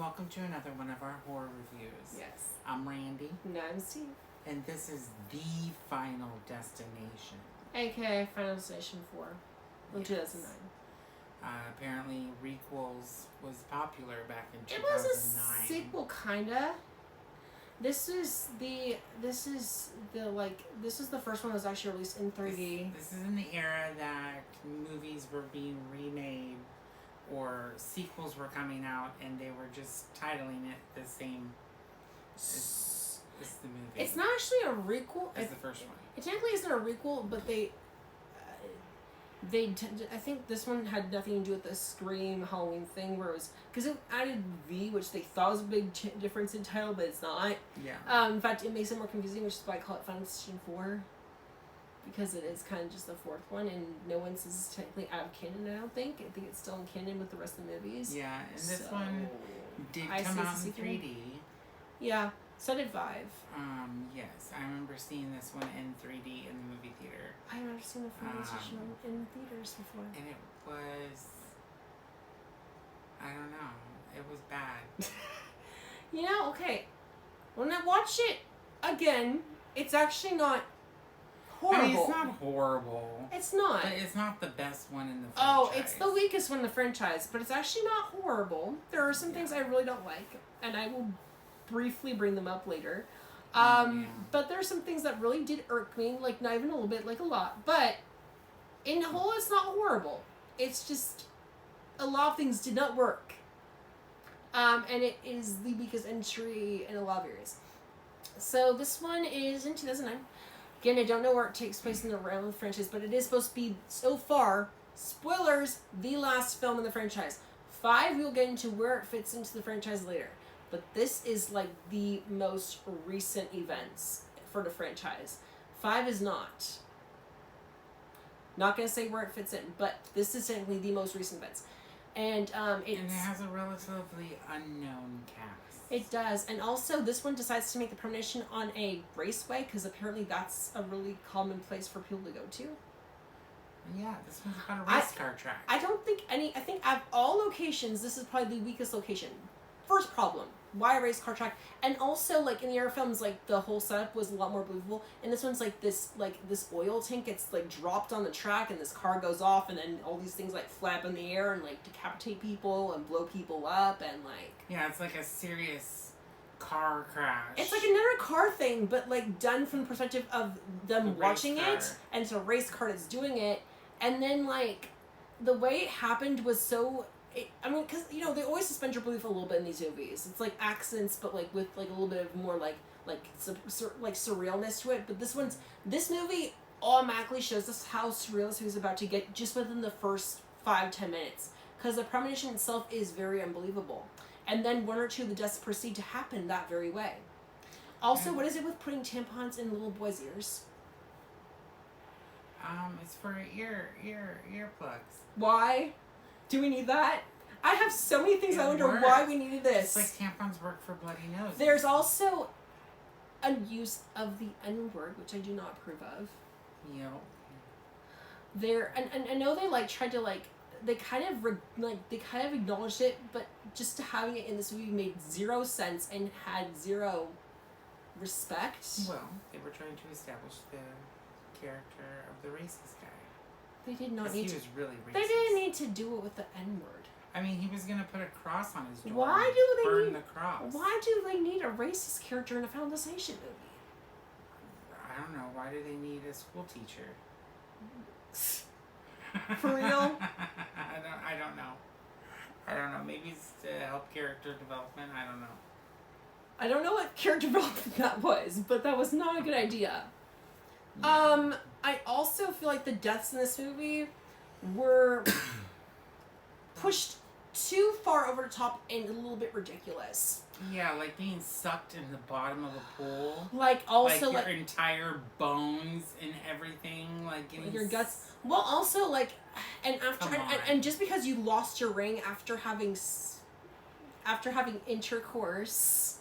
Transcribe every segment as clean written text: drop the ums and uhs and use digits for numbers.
welcome to another one of our horror reviews. Yes. I'm Randy. And I'm Steve. And this is The Final Destination. AKA Final Destination 4 from Yes. 2009. Apparently, Requels was popular back in 2009. It was a sequel, kinda. This is the first one that was actually released in 3D. This is in the era that movies were being remade or sequels were coming out and they were just titling it the same as the movie. It's not actually a requel. It's the first one. It technically isn't a requel, but I think this one had nothing to do with the Scream Halloween thing, where it was because it added V, which they thought was a big difference in title, but it's not. Yeah. In fact, it makes it more confusing, which is why I call it Final Destination 4, because it is kind of just the fourth one, and no one's is technically out of canon. I don't think. I think it's still in canon with the rest of the movies. Yeah, and this one did come out in 3D. Yeah, so did 5. Yes, I remember seeing this one in 3D in the movie theater. I've never seen the Final Destination in theaters before. And it was, I don't know, it was bad. Okay, when I watch it again, it's actually not horrible. I mean, it's not horrible. It's not. But it's not the best one in the franchise. Oh, it's the weakest one in the franchise, but it's actually not horrible. There are some things I really don't like, and I will briefly bring them up later. But there are some things that really did irk me, like not even a little bit, like a lot. But in the whole, it's not horrible. It's just a lot of things did not work. And it is the weakest entry in a lot of areas. So this one is in 2009. Again, I don't know where it takes place in the realm of the franchise, but it is supposed to be, so far, spoilers, the last film in the franchise. 5, we'll get into where it fits into the franchise later. But this is like the most recent events for the franchise. 5 is not. Not going to say where it fits in, but this is technically the most recent events. And it has a relatively unknown cast. It does. And also, this one decides to make the premonition on a raceway, because apparently that's a really common place for people to go to. Yeah, this one's about a race car track. I think out of all locations, this is probably the weakest location. First problem, why a race car track? And also, like, in the other films, like, the whole setup was a lot more believable. And this one's like this oil tank gets, like, dropped on the track, and this car goes off, and then all these things, like, flap in the air and, like, decapitate people and blow people up, and, like... Yeah, it's like a serious car crash. It's like another car thing, but, like, done from the perspective of them watching it, and it's a race car that's doing it, and then, like, the way it happened was so... because, they always suspend your belief a little bit in these movies. It's like accents, but like with like a little bit of more like surrealness to it. But this movie automatically shows us how surreal this movie's about to get just within the first 5-10 minutes. Because the premonition itself is very unbelievable. And then one or two of the deaths proceed to happen that very way. Also, what is it with putting tampons in little boys' ears? It's for earplugs. Why? Do we need that? I have so many things I wonder why we needed this. It's like tampons work for bloody noses. There's also a use of the N-word, which I do not approve of. Yep. And I know they tried to they kind of acknowledged it, but just having it in this movie made zero sense and had zero respect. Well, they were trying to establish the character of the racist guy. They did not need to. He was really racist. They didn't need to do it with the N-word. I mean, he was gonna put a cross on his door. Why do they burn need the cross? Why do they need a racist character in a Final Destination movie? I don't know. Why do they need a school teacher? For real? I don't know. I don't know. Maybe it's to help character development. I don't know. I don't know what character development that was, but that was not a good idea. Yeah. I also feel like the deaths in this movie were pushed too far over the top and a little bit ridiculous. Yeah, like being sucked in the bottom of a pool. Also, your entire bones and everything, like getting your guts. Well, also, and just because you lost your ring after having intercourse,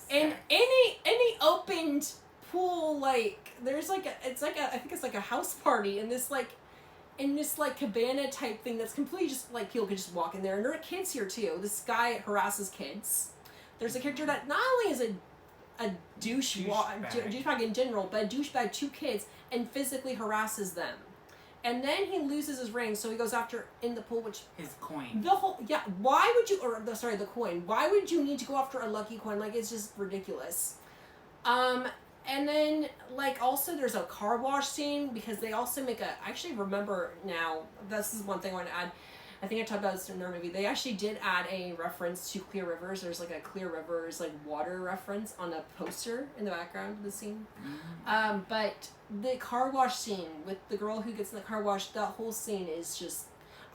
in any opened pool, there's I think it's like a house party, and this in this like cabana type thing that's completely just like people could just walk in there, and there are kids here too. This guy harasses kids. There's a character that not only is a douchebag in general, but a douchebag to kids and physically harasses them. And then he loses his ring, so he goes after in the pool, which his coin. Why would you? The coin. Why would you need to go after a lucky coin? Like, it's just ridiculous. And then like also there's a car wash scene because they also make a. I actually remember now. This is one thing I want to add. I think I talked about this in their movie. They actually did add a reference to Clear Rivers. There's like a Clear Rivers like water reference on a poster in the background of the scene. Mm-hmm. But the car wash scene with the girl who gets in the car wash, that whole scene is just,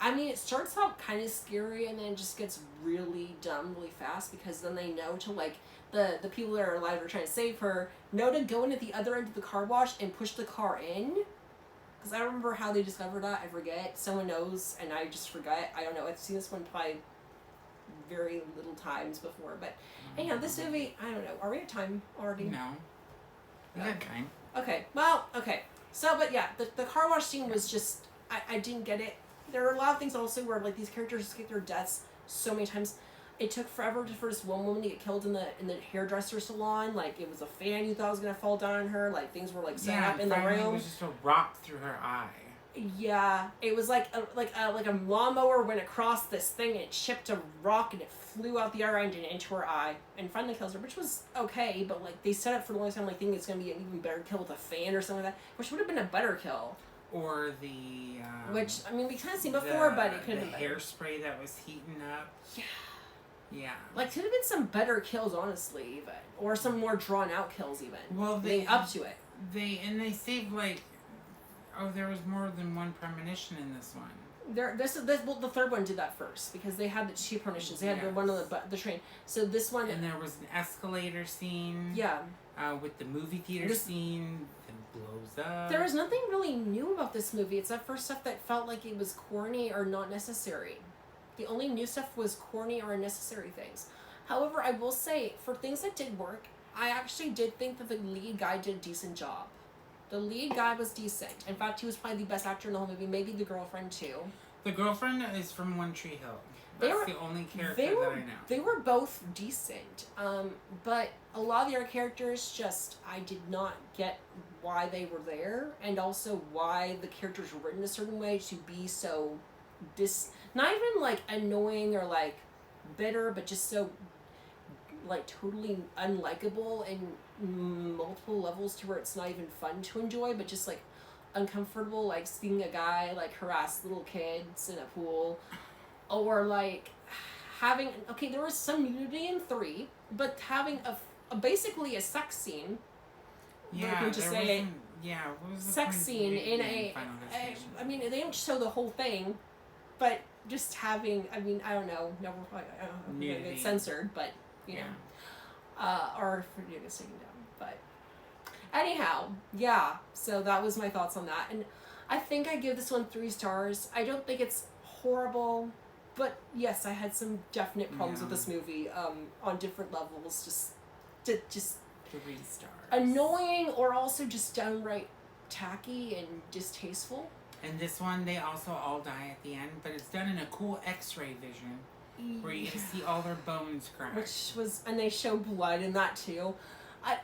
I mean, it starts out kind of scary and then it just gets really dumb really fast because then they know to like, the people that are alive are trying to save her, know to go in at the other end of the car wash and push the car in. Because I don't remember how they discovered that. I forget. Someone knows, and I just forget. I don't know. I've seen this one probably very little times before. But anyhow, this movie, I don't know. Are we at time already? No. We got time. Okay. Well, okay. So, but yeah, the car wash scene was just, I didn't get it. There are a lot of things also where, like, these characters escape their deaths so many times. It took forever for this one woman to get killed in the hairdresser salon. Like, it was a fan you thought was going to fall down on her. Like, things were, like, set up in the room. It was just a rock through her eye. Yeah. It was like a lawnmower went across this thing and it chipped a rock and it flew out the other end and into her eye and finally kills her, which was okay, but, like, they set up for the longest time, like, thinking it's going to be an even better kill with a fan or something like that, which would have been a better kill. Or the... which, I mean, we kind of seen before, but it could have been better. The hairspray that was heating up. Yeah. Yeah. Like, could have been some better kills, honestly, even. Or some more drawn-out kills, even. Well, they... up to it. They saved, like... Oh, there was more than one premonition in this one. Well, the third one did that first, because they had the two premonitions. They had the one on the train. So this one... And there was an escalator scene. Yeah. With the movie theater scene that blows up. There was nothing really new about this movie. It's that first stuff that felt like it was corny or not necessary. The only new stuff was corny or unnecessary things. However, I will say, for things that did work, I actually did think that the lead guy did a decent job. The lead guy was decent. In fact, he was probably the best actor in the whole movie. Maybe the girlfriend, too. The girlfriend is from One Tree Hill. That's the only character that I know. They were both decent. But a lot of the other characters just, I did not get why they were there. And also why the characters were written a certain way to be so not even, like, annoying or, like, bitter, but just so, like, totally unlikable in multiple levels to where it's not even fun to enjoy, but just, like, uncomfortable, like, seeing a guy, like, harass little kids in a pool, or, like, having, okay, there was some nudity in 3, but having basically a sex scene, yeah, just say, what was the sex scene in I mean, they don't show the whole thing, but just having, I mean, I don't know, no, it's censored, but, you know, or for you guys taken down, but anyhow, yeah, so that was my thoughts on that, and I think I give this one 3 stars. I don't think it's horrible, but yes, I had some definite problems with this movie, on different levels, just 3 stars. Annoying, or also just downright tacky and distasteful. And this one, they also all die at the end, but it's done in a cool X-ray vision, where you can see all their bones crack. And they show blood in that too.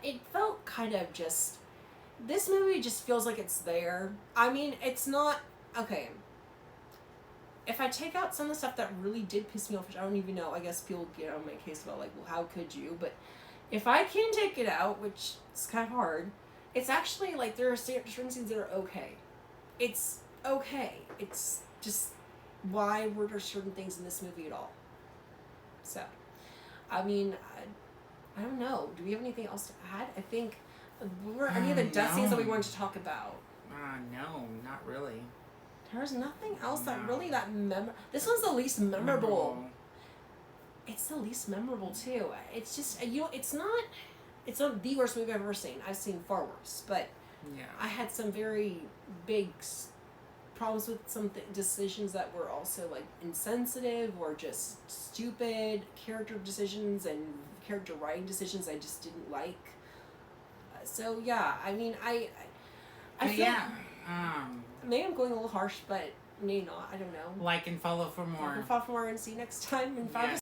It felt kind of just, this movie just feels like it's there. I mean, it's not, okay. If I take out some of the stuff that really did piss me off, which I don't even know, I guess people get on my case about, like, well, how could you? But if I can take it out, which is kind of hard, it's actually, like, there are certain scenes that are okay. It's okay. It's just, why were there certain things in this movie at all? So, I mean, I don't know. Do we have anything else to add? I think, were any of the death scenes that we wanted to talk about? No, not really. There's nothing else that really this one's the least memorable. It's the least memorable too. It's just, it's not the worst movie I've ever seen. I've seen far worse, but I had some very big problems with some decisions that were also, like, insensitive or just stupid character decisions and character writing decisions I just didn't like. So yeah, I mean, I feel maybe I'm going a little harsh, but May not. I don't know. Like and follow for more. Like and follow for more, and see you next time. And follow Yes.